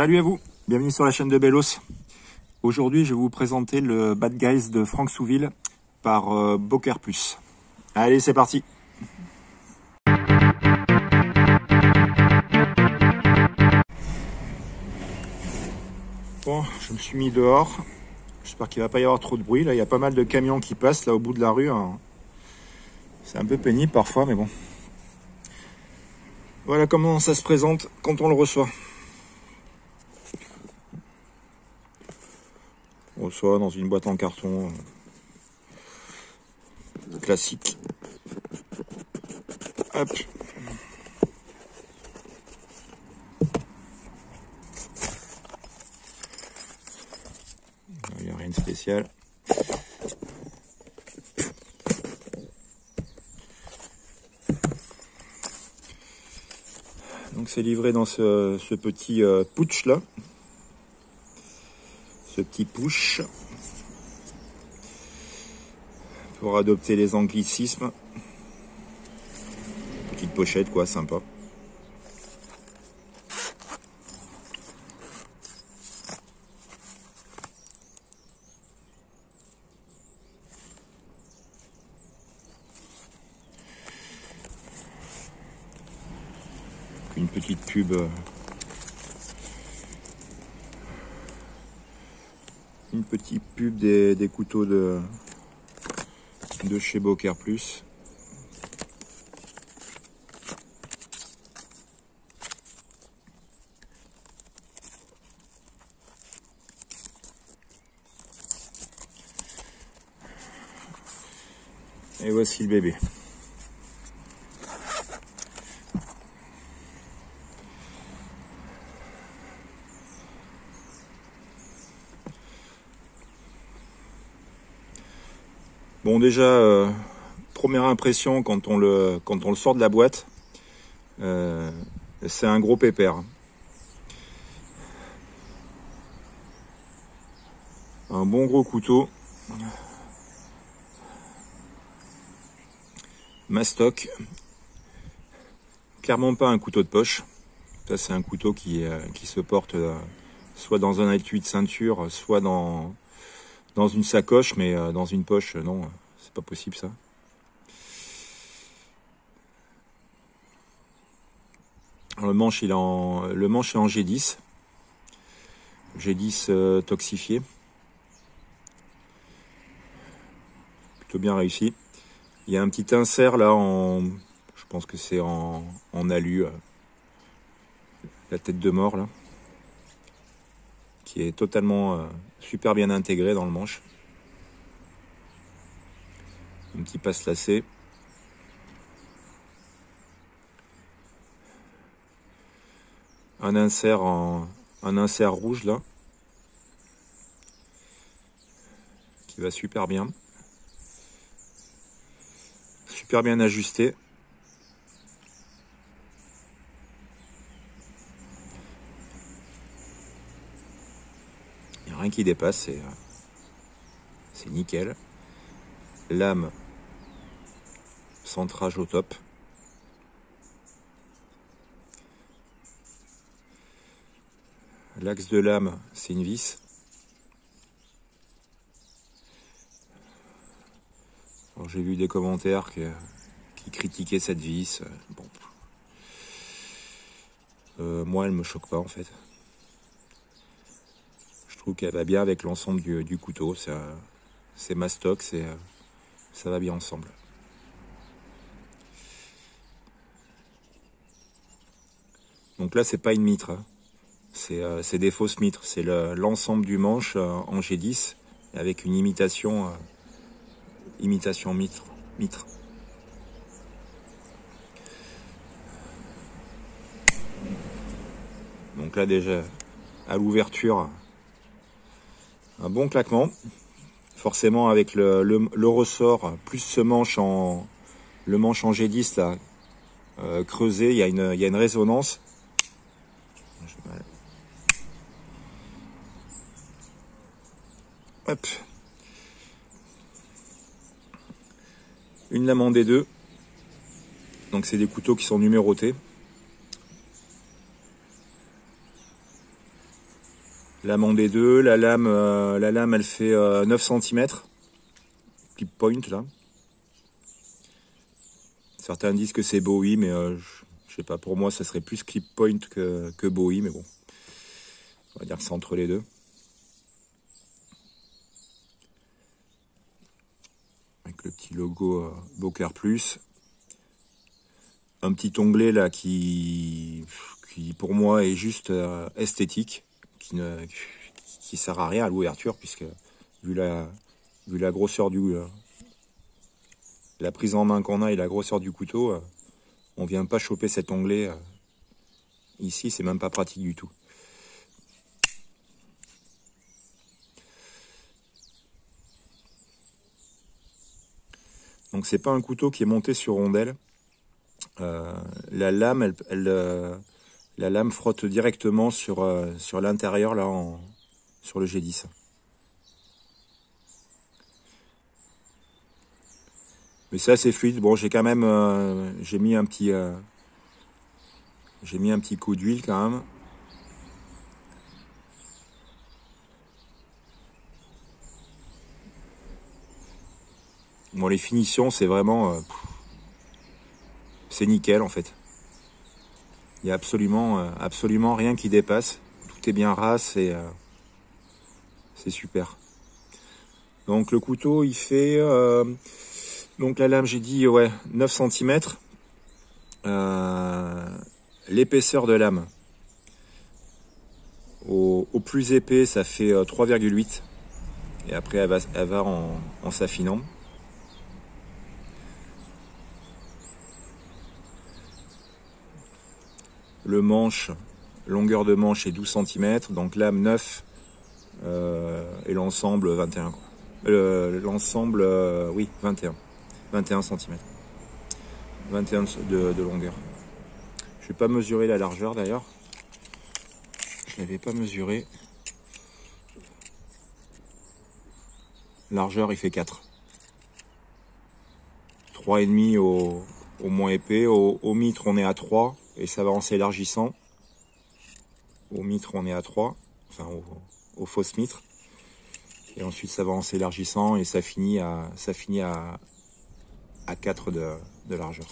Salut à vous, bienvenue sur la chaîne de Bellos. Aujourd'hui, je vais vous présenter le Bad Guys de Franck Souville par Boker Plus. Allez, c'est parti. Bon, je me suis mis dehors. J'espère qu'il ne va pas y avoir trop de bruit. Là, il y a pas mal de camions qui passent là au bout de la rue. C'est un peu pénible parfois, mais bon. Voilà comment ça se présente quand on le reçoit. On reçoit dans une boîte en carton classique. Hop. Il n'y a rien de spécial. Donc c'est livré dans ce petit pouch là. Ce petit push. Pour adopter les anglicismes. Petite pochette quoi, sympa. Une petite pub. Une petite pub des couteaux de chez Boker Plus. Et voici le bébé. Bon, déjà, première impression quand on le sort de la boîte, c'est un gros pépère. Un bon gros couteau. Mastoc. Clairement pas un couteau de poche. Ça, c'est un couteau qui se porte soit dans un étui de ceinture, soit dans une sacoche, mais dans une poche, non, c'est pas possible ça. Alors, le manche est en G10. G10 toxifié. Plutôt bien réussi. Il y a un petit insert là je pense que c'est en alu, la tête de mort là, qui est totalement super bien intégré dans le manche. Un petit passe lacé. Un insert rouge là, qui va super bien. Super bien ajusté. Il n'y a rien qui dépasse, c'est nickel. Lame, centrage au top. L'axe de lame, c'est une vis. J'ai vu des commentaires qui critiquaient cette vis. Bon. Moi, elle me choque pas en fait. Je trouve qu'elle va bien avec l'ensemble du couteau. C'est mastoc, ça va bien ensemble. Donc là, c'est pas une mitre. Hein. C'est des fausses mitres. C'est l'ensemble du manche en G10 avec une imitation mitre. Donc là déjà à l'ouverture un bon claquement, forcément avec le ressort plus ce manche le manche en G10 là creusé, il y a une résonance. Hop. Une lame en D2. Donc c'est des couteaux qui sont numérotés. Lame en D2, la lame elle fait 9 cm. Clip point là. Certains disent que c'est Bowie, mais je sais pas, pour moi ça serait plus clip point que Bowie, mais bon. On va dire que c'est entre les deux. Avec le petit logo Beauclair Plus. Un petit onglet là qui pour moi est juste esthétique, qui sert à rien à l'ouverture, puisque vu la grosseur la prise en main qu'on a et la grosseur du couteau, on vient pas choper cet onglet ici, c'est même pas pratique du tout. Donc c'est pas un couteau qui est monté sur rondelle. La lame, la lame frotte directement sur l'intérieur là, sur le G10. Mais c'est assez fluide. Bon, j'ai quand même j'ai mis un petit coup d'huile quand même. Bon, les finitions, c'est vraiment c'est nickel en fait. Il n'y a absolument rien qui dépasse. Tout est bien ras et c'est super. Donc le couteau, il fait donc la lame, j'ai dit, ouais, 9 cm. L'épaisseur de lame, au plus épais, ça fait 3,8. Et après, elle va en s'affinant. Le manche, longueur de manche est 12 cm. Donc lame 9 et l'ensemble 21. L'ensemble, oui, 21. 21 cm. 21 de longueur. Je vais pas mesurer la largeur d'ailleurs. Je l'avais pas mesuré. Largeur, il fait 4. 3,5 au moins épais. Au mitre, on est à 3 et ça va en s'élargissant. Au mitre, on est à 3, enfin au fausse mitre. Et ensuite, ça va en s'élargissant et ça finit à 4 de largeur.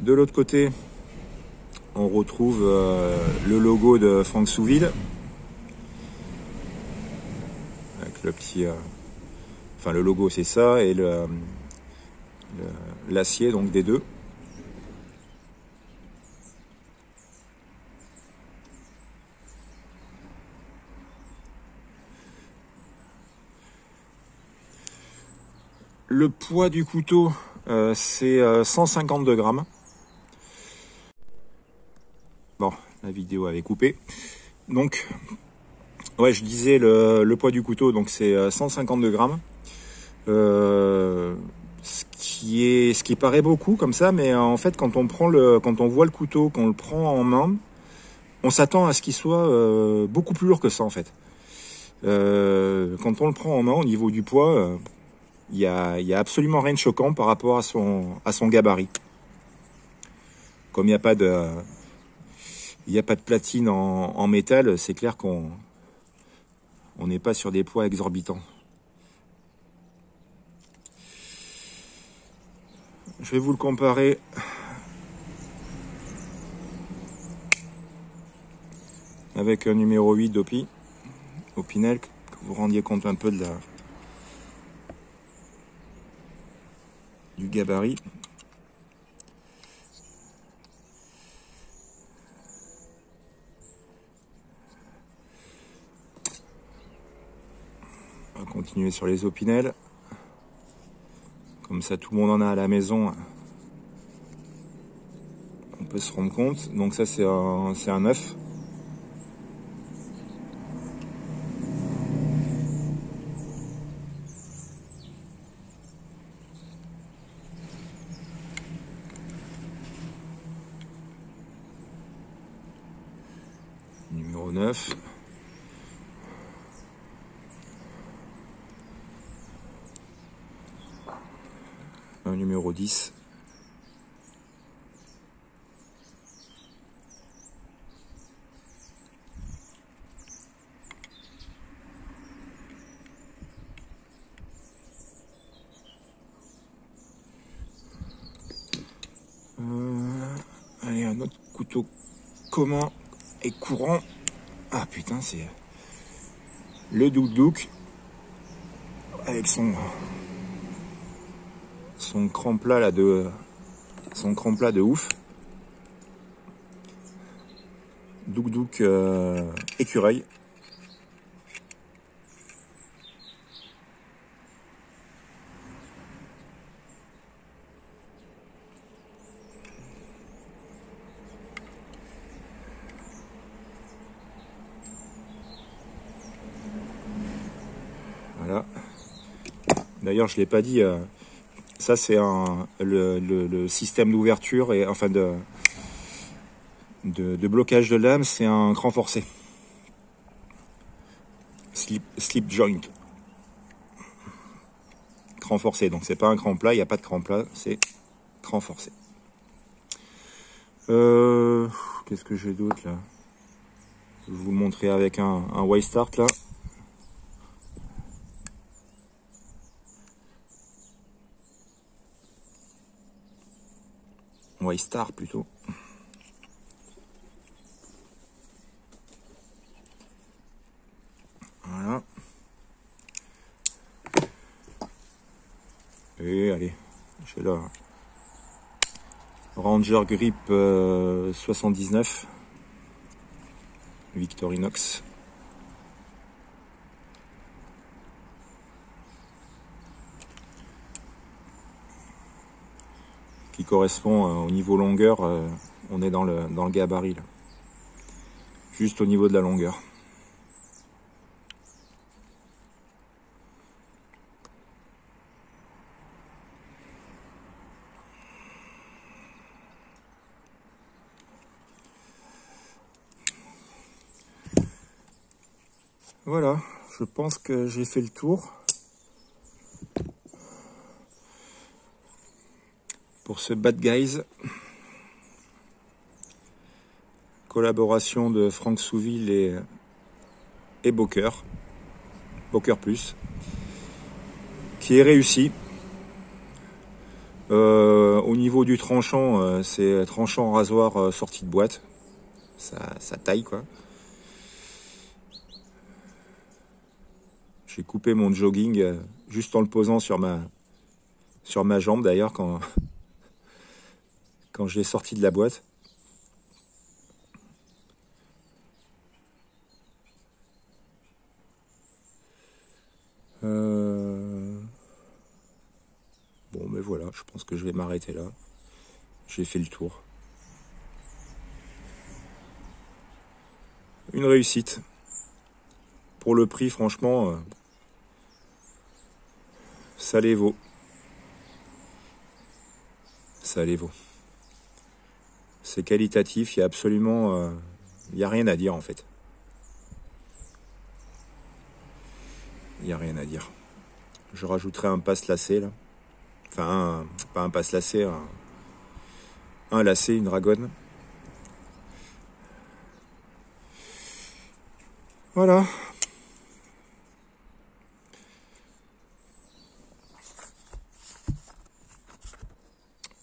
De l'autre côté, on retrouve le logo de Franck Souville. Avec le petit... enfin, le logo, c'est ça, et l'acier, donc des deux. Le poids du couteau, c'est 152 grammes. Bon, la vidéo avait coupé. Donc, ouais, je disais le poids du couteau, donc c'est 152 grammes. Ce qui paraît beaucoup comme ça, mais en fait, quand on voit le couteau, qu'on le prend en main, on s'attend à ce qu'il soit beaucoup plus lourd que ça en fait. Quand on le prend en main au niveau du poids, il y a absolument rien de choquant par rapport à son gabarit. Comme il n'y a pas de platine en métal, c'est clair qu'on n'est pas sur des poids exorbitants. Je vais vous le comparer avec un numéro 8 d'Opinel, que vous rendiez compte un peu du gabarit. On va continuer sur les Opinel. Comme ça, tout le monde en a à la maison. On peut se rendre compte. Donc ça, c'est un 9. Numéro 9. Un numéro 10. couteau commun et courant. Ah putain, c'est le douk avec son cran plat là de ouf. Douk écureuil. Voilà. D'ailleurs, je l'ai pas dit. Ça, c'est le système d'ouverture et enfin de blocage de lame, c'est un cran forcé. Slip joint. Cran forcé. Donc c'est pas un cran plat. Il n'y a pas de cran plat. C'est cran forcé. Qu'est-ce que j'ai d'autre là? Je vais vous le montrer avec un Y-Start là. Y-Star plutôt. Voilà. Et allez, j'ai là Ranger Grip 79 Victorinox. Qui correspond au niveau longueur, on est dans le gabarit là. Juste au niveau de la longueur. Voilà, je pense que j'ai fait le tour pour ce Bad Guys. Collaboration de Franck Souville et Boker Plus, qui est réussi. Au niveau du tranchant, c'est tranchant rasoir sorti de boîte. Ça taille quoi. J'ai coupé mon jogging juste en le posant sur ma jambe d'ailleurs quand je l'ai sorti de la boîte. Bon, mais voilà, je pense que je vais m'arrêter là. J'ai fait le tour. Une réussite. Pour le prix, franchement, ça les vaut. Ça les vaut. C'est qualitatif, il y a absolument... il n'y a rien à dire en fait. Il n'y a rien à dire. Je rajouterai un passe lacet là. Enfin, pas un passe lacet, un lacet, une dragonne. Voilà.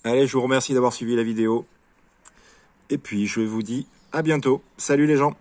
Allez, je vous remercie d'avoir suivi la vidéo. Et puis, je vous dis à bientôt. Salut les gens!